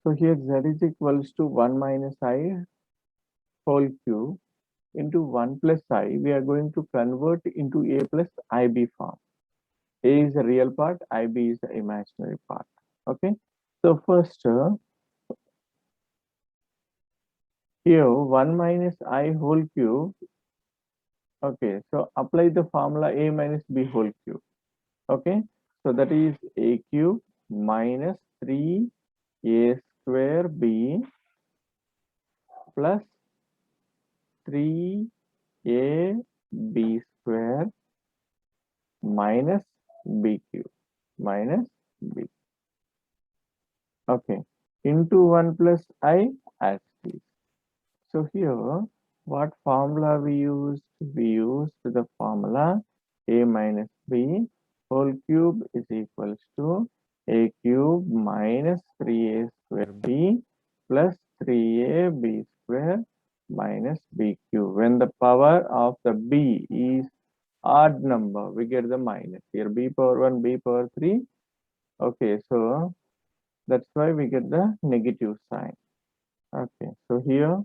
So here z is equals to 1 minus I whole cube into 1 plus I. We are going to convert into a plus ib form. A is the real part, ib is the imaginary part. Okay. So first here 1 minus I whole cube. Okay. So apply the formula a minus b whole cube. Okay. So that is a cube minus 3a square b plus 3ab square minus b cube minus b. Okay, into 1 plus I as it is. So here, what formula we used? We used the formula a minus b whole cube is equals to a cube minus 3a square b plus 3ab square minus b cube. When the power of the b is odd number, we get the minus. Here b power 1, b power 3. Okay, so that's why we get the negative sign. Okay, so here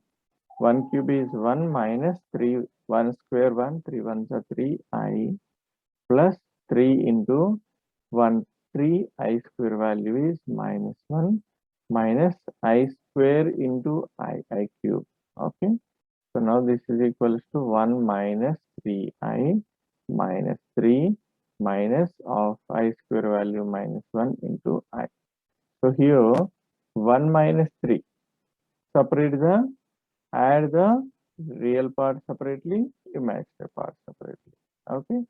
1 cube is 1 minus 3, 1 square 1, 3 ones are 3 I plus 3 into 1, 3 I square value is minus 1 minus I square into I cube. Okay, so now this is equals to 1 minus 3I minus 3 minus of I square value minus 1 into I. So here 1 minus 3, separate the, add the real part separately, imaginary part separately. Okay.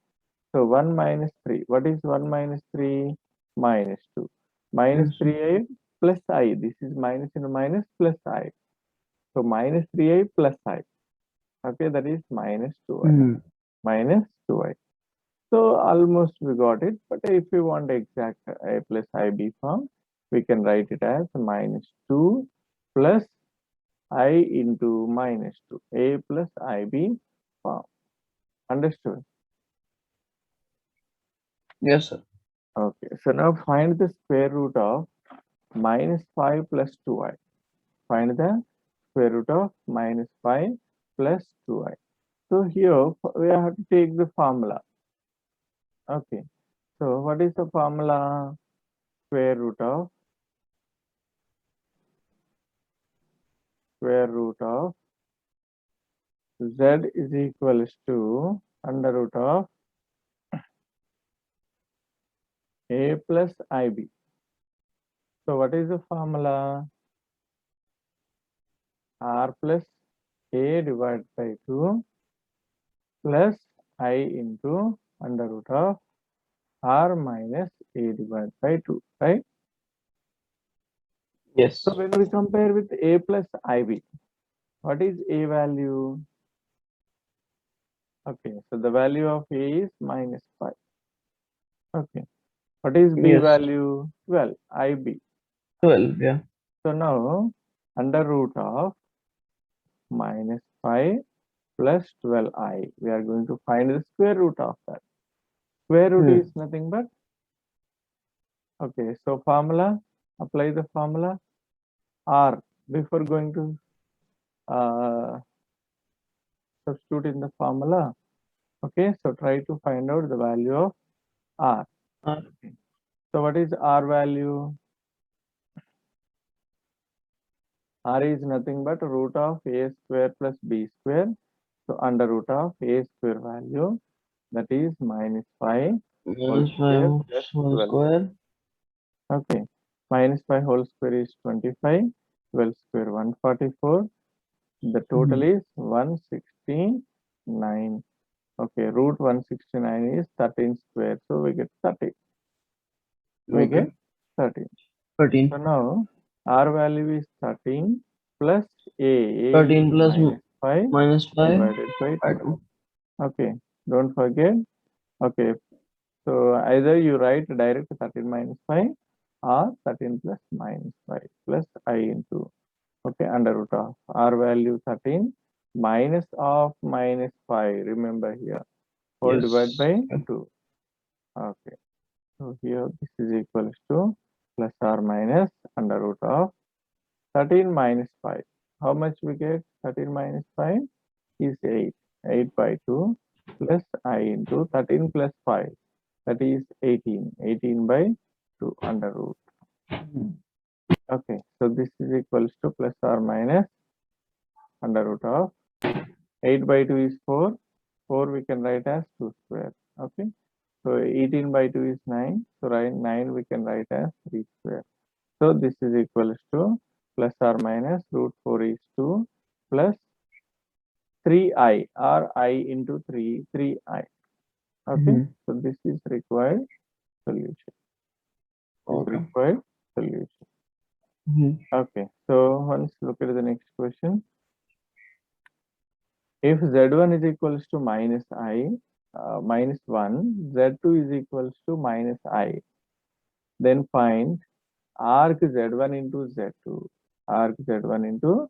So 1 minus 3. What is 1 minus 3? Minus 2. Minus Yes. 3i plus I. This is minus into minus plus I. So minus 3i plus I. Okay, that is minus 2i. Hmm. Minus 2i. So almost we got it. But if we want exact a plus ib form, we can write it as minus 2 plus I into minus 2. A plus ib form. Understood? Yes, sir. Okay. So now find the square root of minus 5 plus 2i. Find the square root of minus 5 plus 2i. So here we have to take the formula. Okay. So what is the formula? Square root of z is equals to under root of a plus ib. So what is the formula? R plus a divided by 2 plus I into under root of r minus a divided by 2, right? Yes. So when we compare with a plus ib, what is a value? Okay, so the value of a is minus 5. Okay, what is b Yes. value? Well, ib. 12. Yeah. So now under root of minus 5 plus 12i, we are going to find the square root of that. Square root Hmm. is nothing but, okay, so formula, apply the formula r before going to substitute in the formula. Okay, so try to find out the value of r. Uh, Okay. So what is r value? R is nothing but root of a square plus b square. So under root of a square value, that is minus 5 whole minus square 5 plus whole 12. square. Okay, minus 5 whole square is 25, 12 square 144. The total Hmm. is 169. Okay, root 169 is 13 square. So we get 30. We get Okay. 13. So 13. now our value is 13 plus a 13 is plus minus 5 minus 5 divided by by 2. 2. Okay, don't forget. Okay, so either you write direct 13 minus 5 or 13 plus minus 5 plus I into, okay, under root of r value 13 minus of minus 5. Remember here, whole divided Yes. by 2. Okay, so here this is equals to plus or minus under root of 13 minus 5. How much we get? 13 minus 5 is 8. 8 by 2 plus I into 13 plus 5. That is 18. 18 by 2 under root. Okay, so this is equals to plus or minus under root of 8 by 2 is 4. 4 we can write as 2 square. Okay, so 18 by 2 is 9. So 9 we can write as 3 square. So this is equals to plus or minus root 4 is 2 plus 3i or I into 3, 3i. Okay, so this is required solution. Okay. Required solution. Okay, so once look at the next question. If z1 is equals to minus I, minus 1, z2 is equals to minus I, then find arc z1 into z2, arc z1 into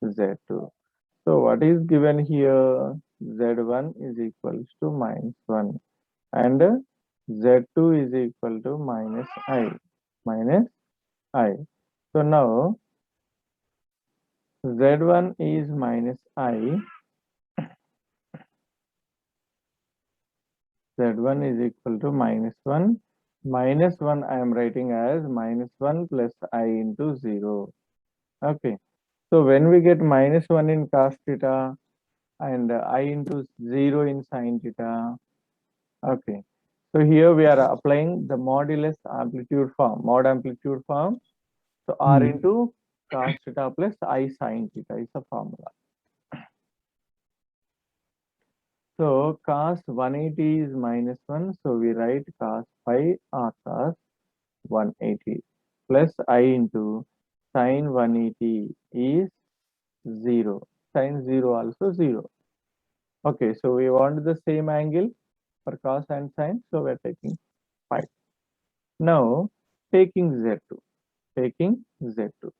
z2. So what is given here? Z1 is equals to minus 1 and z2 is equal to minus I, minus I. So now z1 is minus I, z1 is equal to minus 1. Minus 1 I am writing as minus 1 plus I into 0. Okay. So when we get minus 1 in cos theta and I into 0 in sin theta. Okay. So here we are applying the modulus amplitude form, mod amplitude form. So R into cos theta plus I sin theta is the formula. So cos 180 is minus 1. So we write cos phi or cos 180 plus I into sin 180 is 0. Sin 0 also 0. Okay, so we want the same angle for cos and sin. So we are taking phi. Now taking Z2. Taking Z2.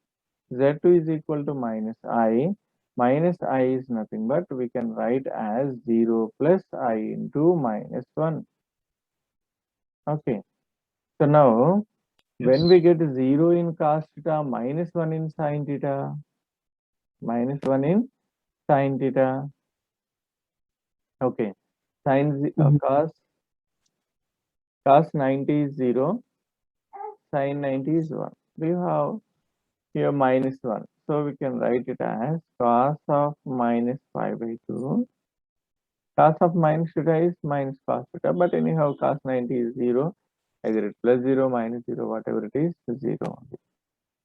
Z2 is equal to minus I. Minus I is nothing but we can write as 0 plus I into minus 1. Okay. So now when we get 0 in cos theta, minus 1 in sin theta, minus 1 in sin theta. Okay. Cos 90 is 0, sin 90 is 1. We have here minus 1. So we can write it as cos of minus pi by 2. Cos of minus theta is minus cos theta, but anyhow cos 90 is 0. Either it plus 0, minus 0, whatever it is, 0.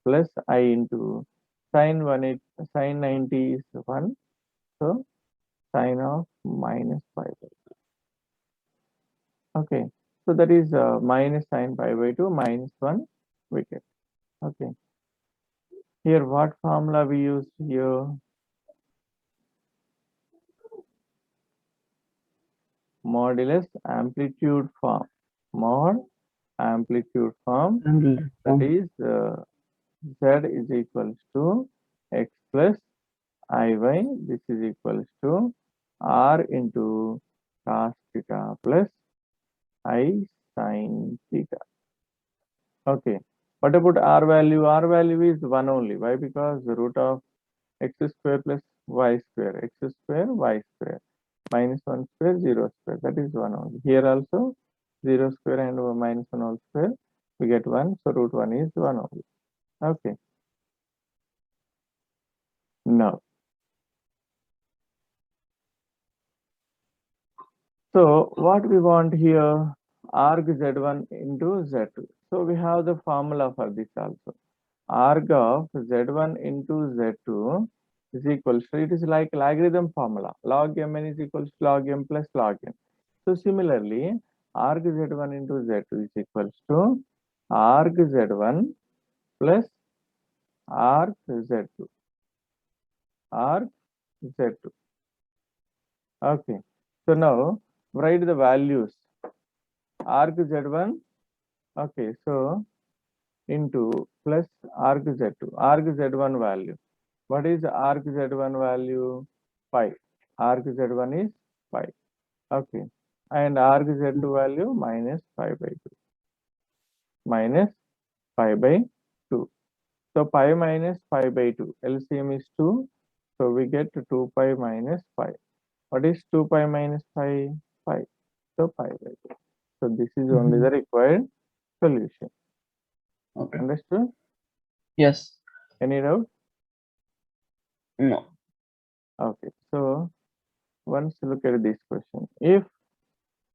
Plus I into sin 90 is 1. So sin of minus pi by 2. Okay. So that is minus sin pi by 2 minus 1 we get. Okay. Here what formula we use here? Modulus amplitude form. Mod amplitude form. That is z is equals to x plus iy. This is equals to r into cos theta plus I sin theta. Okay. What about r value? R value is 1 only. Why? Because the root of x square plus y square. X square, y square. Minus 1 square, 0 square. That is 1 only. Here also 0 square and minus 1 whole square. We get 1. So root 1 is 1 only. Okay. Now. So what we want here? Arc z1 into z2. So we have the formula for this also. Arc of z1 into z2 is equals to, it is like logarithm formula. Log mn is equals to log m plus log n. So similarly, arc z1 into z2 is equals to arc z1 plus arc z2. Arc z2. Okay. So now write the values. Arc z1. Okay. So into plus arc z2. Arc z1 value. What is arc z1 value? 5. Arc z1 is 5. Okay. And arc z2 value minus 5 by 2. Minus 5 by 2. So pi minus pi by 2. LCM is 2. So we get 2 pi minus 5. What is 2 pi minus 5? 5. So pi by 2. So this is only the required solution. Okay. Understood? Yes. Any doubt? No. Okay. So once look at this question. If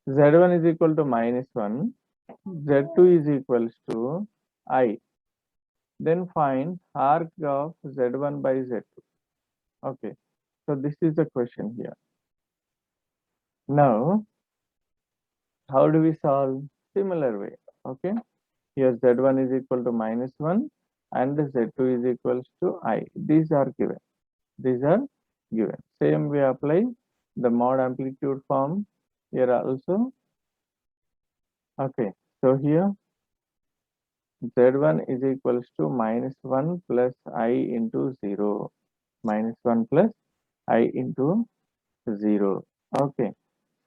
Z1 is equal to -1, Z2 is equals to I, then find arc of Z1 by Z2. Okay. So this is the question here. Now, how do we solve? Similar way. Okay. Here Z1 is equal to -1 and Z2 is equals to I. These are given. These are given. Same we apply the mod amplitude form here also. Okay. So here Z1 is equals to -1 plus I into 0. -1 plus I into 0. Okay.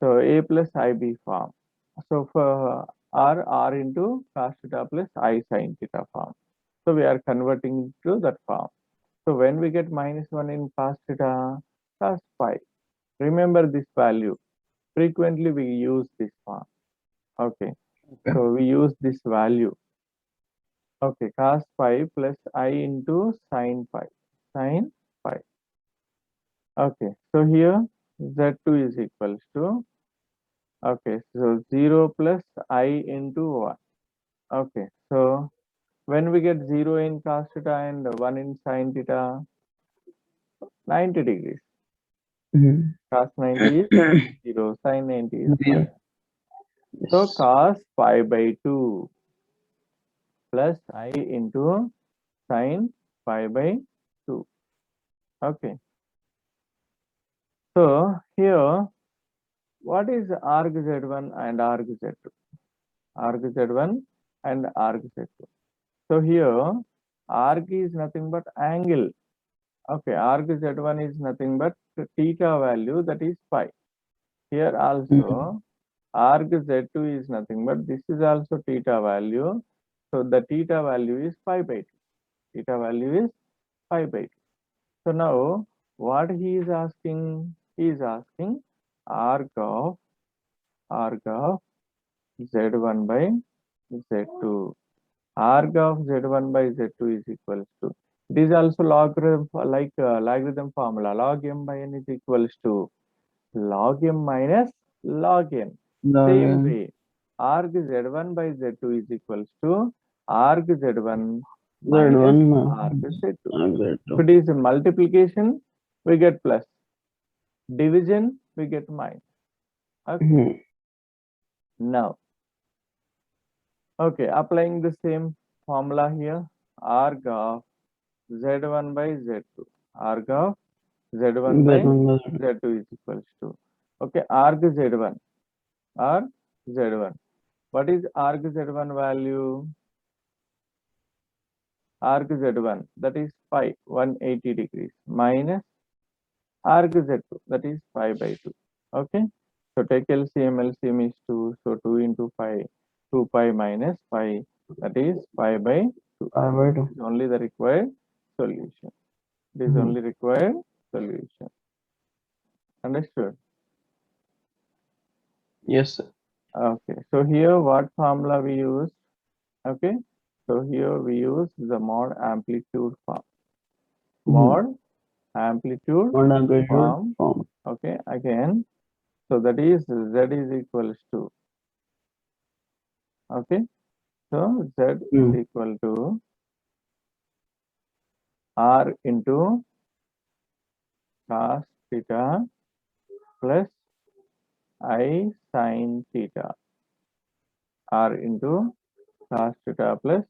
So A plus IB form. So for R into cos theta plus I sin theta form. So we are converting to that form. So when we get -1 in cos theta, cos phi. Remember this value. Frequently we use this form. Okay. Okay. So we use this value. Okay. Cos phi plus I into sin phi. Sin phi. Okay. So here Z2 is equals to, okay, so 0 plus I into 1. Okay. So when we get 0 in cos theta and 1 in sin theta, 90 degrees. Cos 90 is 0, sin 90 is 1. So Yes. cos pi by 2 plus I into sin pi by 2. Okay. So here, what is arc Z1 and arc Z2? Arc Z1 and arc Z2. So here, arc is nothing but angle. Okay, arc Z1 is nothing but theta value, that is pi. Here also, arc Z2 is nothing but this is also theta value. So the theta value is pi by 2. Theta value is pi by 2. So now what he is asking? He is asking arc of Z1 by Z2. Arc of Z1 by Z2 is equals to. It is also logarithm, like logarithm formula. Log m by n is equals to log m minus log n. Same way, arc Z1 by Z2 is equals to arc Z1 minus arc Z2. If it is multiplication, we get plus. Division, we get minus. Okay. Now, okay, applying the same formula here, arc of Z1 by Z2. Arc of Z1 by Z2 is equals to. Okay, arc Z1. Arc Z1. What is arc Z1 value? Arc Z1, that is pi, 180 degrees, minus arc Z2, that is pi by 2. Okay. So take LCM is 2. So 2 into pi, 2 pi minus pi, that is pi by 2. This is only the required solution. This is only required solution. Understood? Yes, sir. Okay. So here what formula we use? Okay. So here we use the mod amplitude form. Mod amplitude form. Okay. Again. So that is Z is equals to. Okay. So Z is equal to R into cos theta plus I sin theta. R into cos theta plus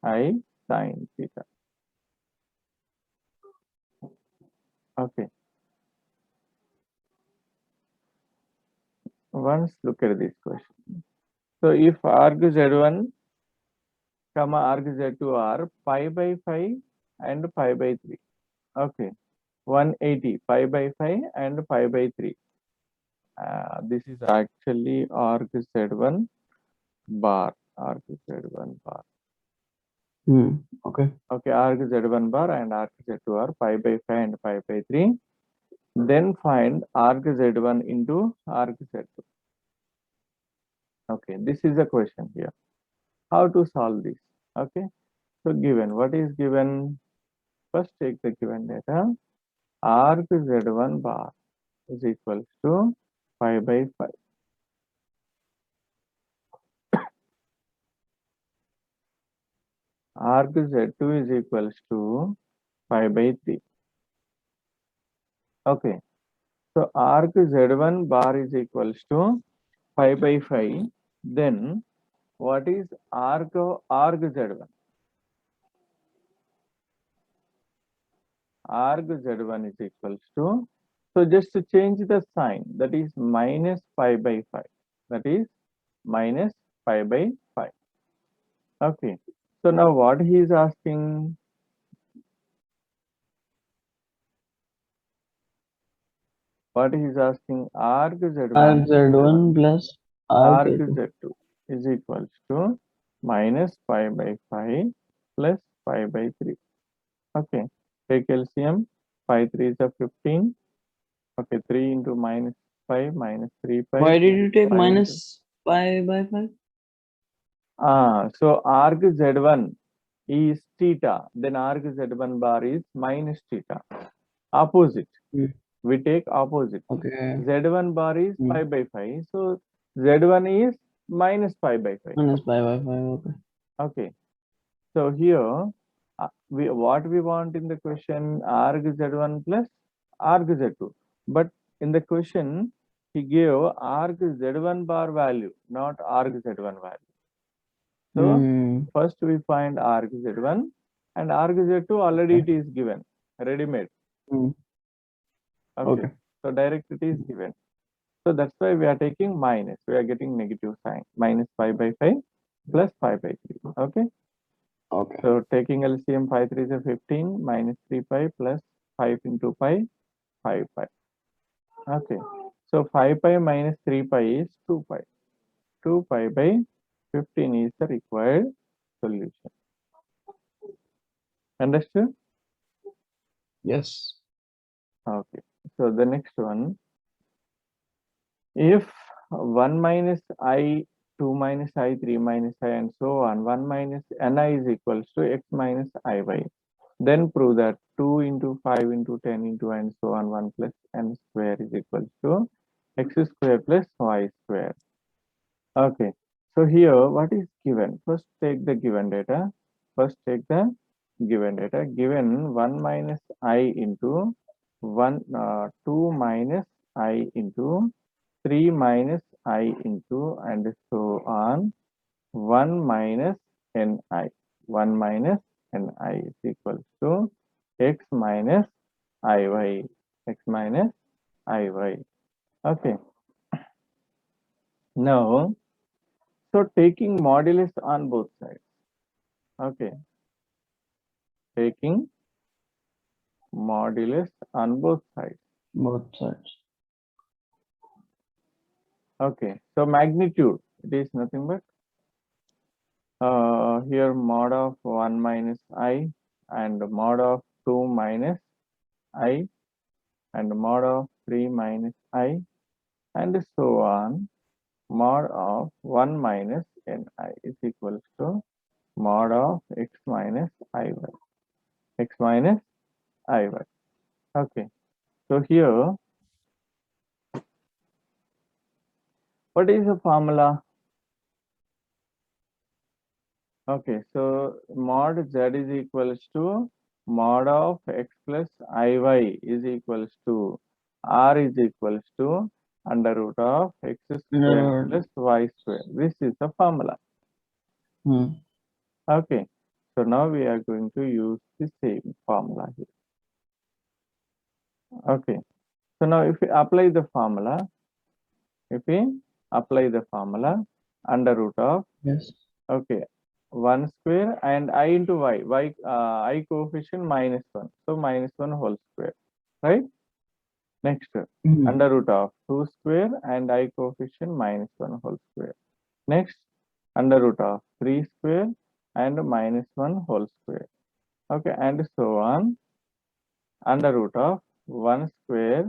I sin theta. Okay. Once look at this question. So if arc Z1 comma arc Z2 are pi by 5 and pi by 3. Okay. 180 pi by 5 and pi by 3. This is actually arc Z1 bar. Arc Z1 bar. Okay. Okay, arc z1 bar and arc z2 are pi by 5 and pi by 3. Then find arc z1 into arc z2. Okay, this is the question here. How to solve this? Okay, so given, what is given? First take the given data. Arc z1 bar is equals to pi by 5. Arc z2 is equals to pi by 3. Okay, so arc z1 bar is equals to pi by 5. Then what is arc z1? Arc z1 is equals to, so just to change the sign, that is minus pi by 5. That is minus pi by 5. Okay, so now what he is asking? What he is asking? Arc z1 Arc z1 plus arc arc z2. z2 is equals to minus pi by 5 plus pi by 3. Okay, take LCM. 5 3 is a 15. Okay, 3 into minus 5 minus 3 pi Why did you take 5 into minus pi by 5? so arc z1 is theta, then arc z1 bar is minus theta. Opposite. Hmm. We take opposite. Okay. Z1 bar is pi by 5. So Z1 is minus pi by 5. Minus pi by 5. Okay. Okay. So here what we want in the question, arc z1 plus arc z2. But in the question he gave arc z1 bar value, not arc z1 value. So first we find arc z1 and arc z2 already it is given, ready made. Okay. Okay. So direct it is given. So that's why we are taking minus. We are getting negative sign. Minus pi by 5 plus pi by 3. Okay. Okay. So taking LCM 5 3 is a 15 minus 3 pi plus 5 into pi 5 pi. Okay. So 5 pi minus 3 pi is 2 pi. 2 pi by 15 is the required solution. Understood? Yes. Okay. So the next one, if 1 minus I, 2 minus I, 3 minus I, and so on, 1 minus Ni is equals to x minus Iy, then prove that 2 into 5 into 10 into and so on 1 plus n square is equals to x square plus y square. Okay. So here what is given? First take the given data. First take the given data. Given 1 minus I into 2 minus I into 3 minus I into and so on 1 minus Ni. 1 minus Ni is equals to x minus Iy. X minus Iy. Okay. Now, so taking modulus on both sides. Okay. Taking modulus on both sides. Both sides. Okay. So magnitude, it is nothing but here mod of 1 minus I and mod of 2 minus I and mod of 3 minus I and so on. Mod of 1 minus Ni is equals to mod of x minus Iy. X minus Iy. Okay. So here, what is the formula? Okay, so mod z is equals to mod of x plus Iy is equals to r is equals to under root of x square plus y square. This is the formula. Okay, so now we are going to use the same formula here. Okay, so now if we apply the formula, under root of, Yes. okay, 1 square and I into y, I coefficient minus 1, so minus 1 whole square, right? Next, under root of 2 square and I coefficient minus 1 whole square. Next, under root of 3 square and minus 1 whole square. Okay, and so on, under root of 1 square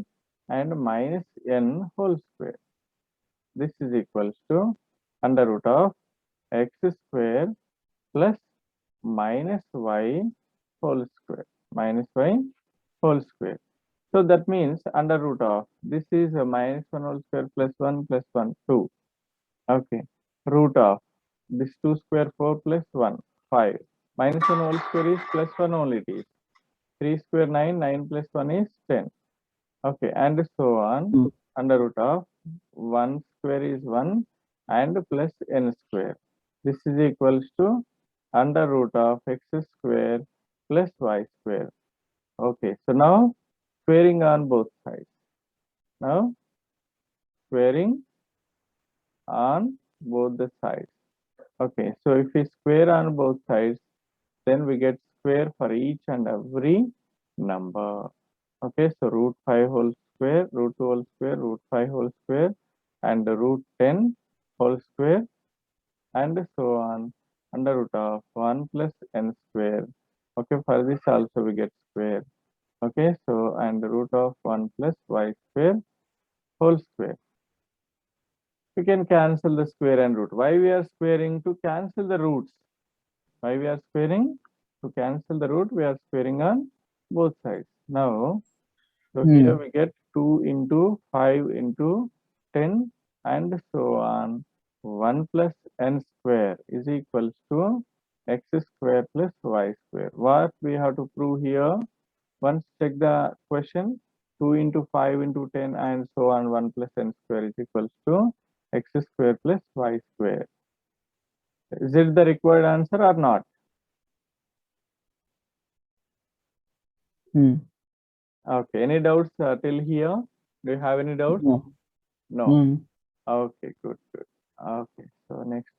and minus n whole square. This is equals to under root of x square plus minus y whole square, minus y whole square. So that means under root of this is a minus 1 whole square plus 1, 2. Okay, root of this 2 square 4 plus 1, 5. Minus 1 whole square is plus 1 only it is. 3 square 9, 9 plus 1 is 10. Okay, and so on. Hmm. Under root of 1 square is 1 and plus n square. This is equals to under root of x square plus y square. Okay, so now squaring on both sides. Now squaring on both the sides. Okay, so if we square on both sides, then we get square for each and every number. Okay, so root 5 whole square, root 2 whole square, root 5 whole square, and the root 10 whole square, and so on, under root of 1 plus n square. Okay, for this also we get square. Okay, so and the root of 1 plus y square whole square. We can cancel the square and root. Why we are squaring? To cancel the roots. Why we are squaring? To cancel the root, we are squaring on both sides. Now, so here we get 2 into 5 into 10 and so on. 1 plus n square is equals to x square plus y square. What we have to prove here? Once check the question, 2 into 5 into 10 and so on, 1 plus n square is equals to x square plus y square. Is it the required answer or not? Okay, any doubts till here? Do you have any doubts? No. No. Okay, good. Okay, so next